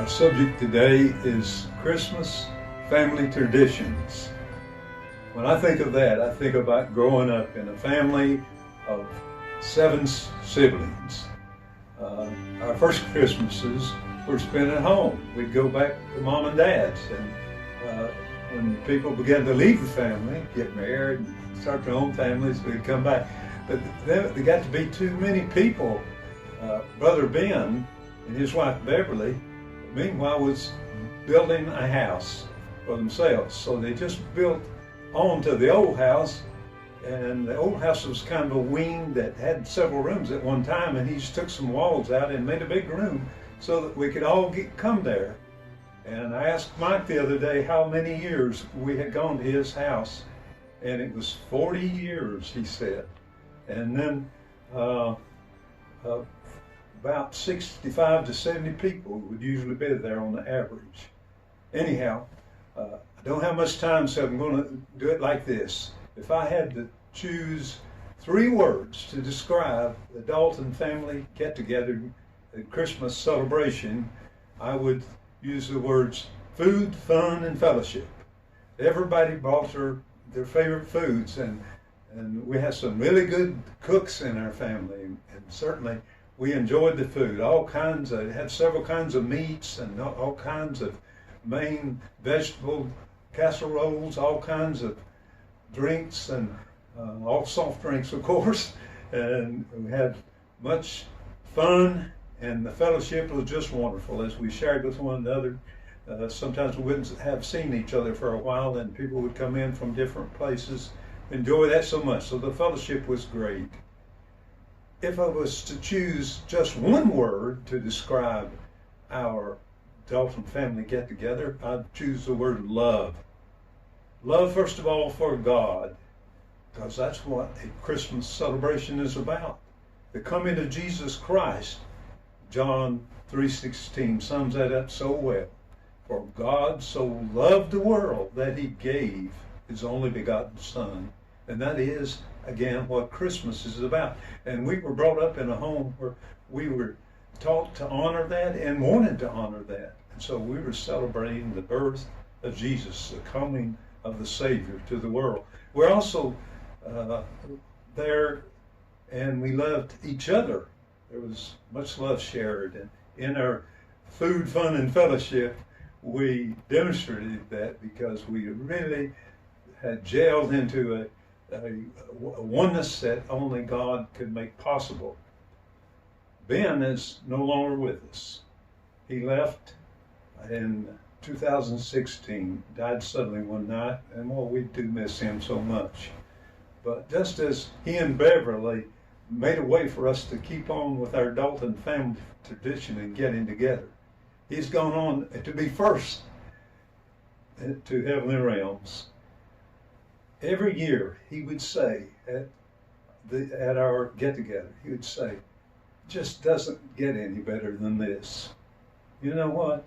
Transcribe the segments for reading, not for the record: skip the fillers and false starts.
Our subject today is Christmas family traditions. When I think of that, I think about growing up in a family of 7 siblings. Our first Christmases were spent at home. We'd go back to mom and dad's, and when people began to leave the family, get married, and start their own families, we'd come back. But there got to be too many people. Brother Ben and his wife Beverly, meanwhile, was building a house for themselves. So they just built onto the old house, and the old house was kind of a wing that had several rooms at one time, and he just took some walls out and made a big room so that we could all come there. And I asked Mike the other day how many years we had gone to his house, and it was 40 years, he said. And then about 65 to 70 people would usually be there on the average. Anyhow, I don't have much time, so I'm going to do it like this. If I had to choose 3 words to describe the Dalton family get-together at Christmas celebration, I would use the words food, fun, and fellowship. Everybody brought their favorite foods, and we had some really good cooks in our family, and certainly we enjoyed the food. Had several kinds of meats and all kinds of main vegetable casseroles, all kinds of drinks, and all soft drinks, of course. And we had much fun, and the fellowship was just wonderful as we shared with one another. Sometimes we wouldn't have seen each other for a while, and people would come in from different places. Enjoy that so much. So the fellowship was great. If I was to choose just one word to describe our Dalton family get-together, I'd choose the word love. Love, first of all, for God, because that's what a Christmas celebration is about. The coming of Jesus Christ. John 3:16 sums that up so well. For God so loved the world that he gave his only begotten Son. And that is, again, what Christmas is about. And we were brought up in a home where we were taught to honor that and wanted to honor that. And so we were celebrating the birth of Jesus, the coming of the Savior to the world. We're also there, and we loved each other. There was much love shared. And in our food, fun, and fellowship, we demonstrated that because we really had gelled into a oneness that only God could make possible. Ben is no longer with us. He left in 2016, died suddenly one night, and we do miss him so much. But just as he and Beverly made a way for us to keep on with our Dalton family tradition and getting together, he's gone on to be first to heavenly realms. Every year he would say at our get-together, he would say, just doesn't get any better than this. You know what?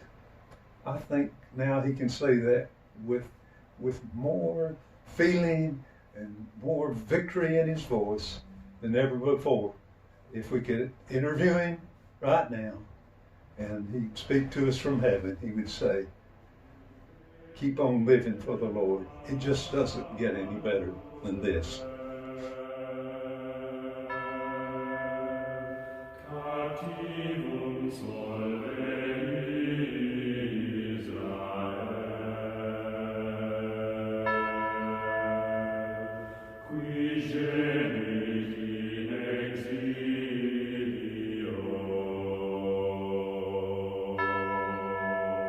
I think now he can say that with more feeling and more victory in his voice than ever before. If we could interview him right now and he'd speak to us from heaven, he would say, keep on living for the Lord. It just doesn't get any better than this. Captivum